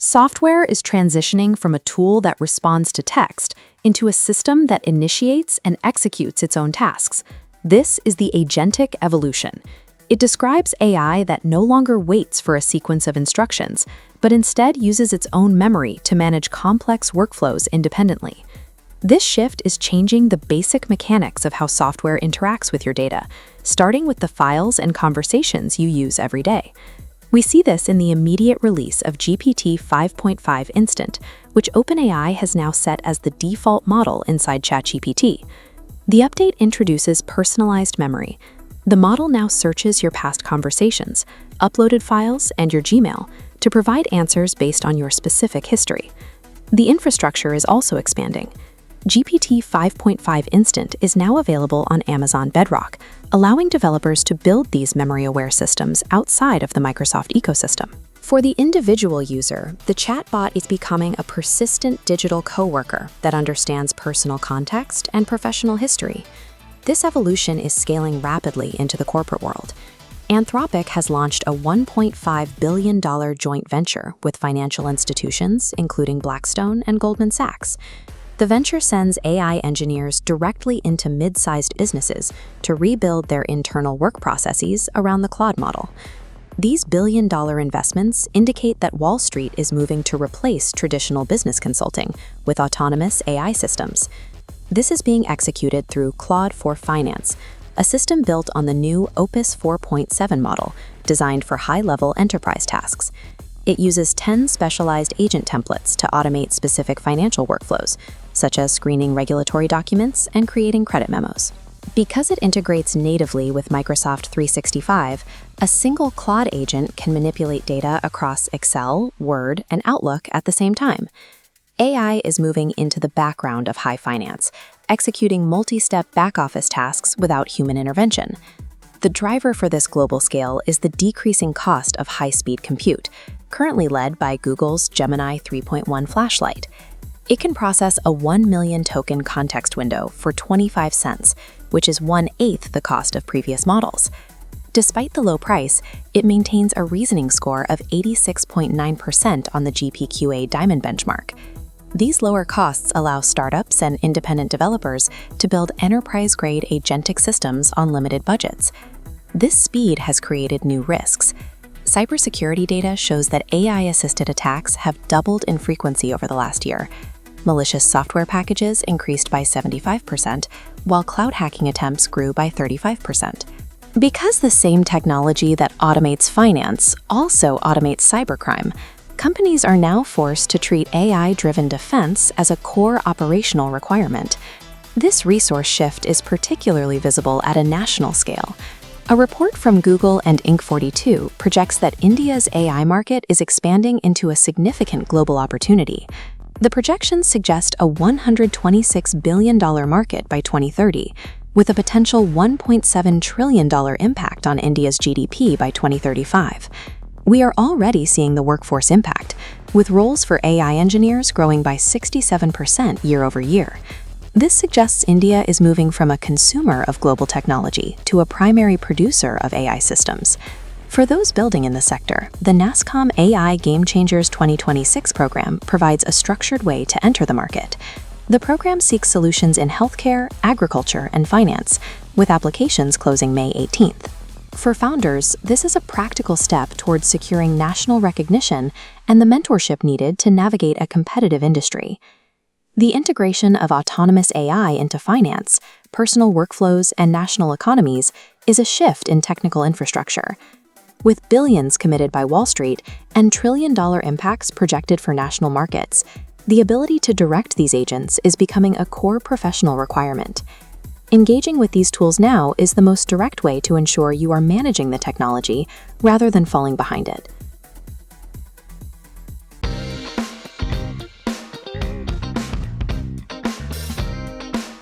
Software is transitioning from a tool that responds to text into a system that initiates and executes its own tasks. This is the agentic evolution. It describes AI that no longer waits for a sequence of instructions, but instead uses its own memory to manage complex workflows independently. This shift is changing the basic mechanics of how software interacts with your data, starting with the files and conversations you use every day. We see this in the immediate release of GPT-5.5 Instant, which OpenAI has now set as the default model inside ChatGPT. The update introduces personalized memory. The model now searches your past conversations, uploaded files, and your Gmail to provide answers based on your specific history. The infrastructure is also expanding. GPT-5.5 Instant is now available on Amazon Bedrock, allowing developers to build these memory-aware systems outside of the Microsoft ecosystem. For the individual user, the chatbot is becoming a persistent digital coworker that understands personal context and professional history. This evolution is scaling rapidly into the corporate world. Anthropic has launched a $1.5 billion joint venture with financial institutions, including Blackstone and Goldman Sachs. The venture sends AI engineers directly into mid-sized businesses to rebuild their internal work processes around the Claude model. These billion-dollar investments indicate that Wall Street is moving to replace traditional business consulting with autonomous AI systems. This is being executed through Claude for Finance, a system built on the new Opus 4.7 model, designed for high-level enterprise tasks. It uses 10 specialized agent templates to automate specific financial workflows, such as screening regulatory documents and creating credit memos. Because it integrates natively with Microsoft 365, a single Claude agent can manipulate data across Excel, Word, and Outlook at the same time. AI is moving into the background of high finance, executing multi-step back-office tasks without human intervention. The driver for this global scale is the decreasing cost of high-speed compute, currently led by Google's Gemini 3.1 flashlight. It can process a 1 million token context window for 25 cents, which is 1/8 the cost of previous models. Despite the low price, it maintains a reasoning score of 86.9% on the GPQA Diamond benchmark. These lower costs allow startups and independent developers to build enterprise-grade agentic systems on limited budgets. This speed has created new risks. Cybersecurity data shows that AI-assisted attacks have doubled in frequency over the last year. Malicious software packages increased by 75%, while cloud hacking attempts grew by 35%. Because the same technology that automates finance also automates cybercrime, companies are now forced to treat AI-driven defense as a core operational requirement. This resource shift is particularly visible at a national scale. A report from Google and Inc. 42 projects that India's AI market is expanding into a significant global opportunity. The projections suggest a $126 billion market by 2030, with a potential $1.7 trillion impact on India's GDP by 2035. We are already seeing the workforce impact, with roles for AI engineers growing by 67% year-over-year. This suggests India is moving from a consumer of global technology to a primary producer of AI systems. For those building in the sector, the NASSCOM AI Game Changers 2026 program provides a structured way to enter the market. The program seeks solutions in healthcare, agriculture, and finance, with applications closing May 18th. For founders, this is a practical step towards securing national recognition and the mentorship needed to navigate a competitive industry. The integration of autonomous AI into finance, personal workflows, and national economies is a shift in technical infrastructure. With billions committed by Wall Street and trillion-dollar impacts projected for national markets, the ability to direct these agents is becoming a core professional requirement. Engaging with these tools now is the most direct way to ensure you are managing the technology rather than falling behind it.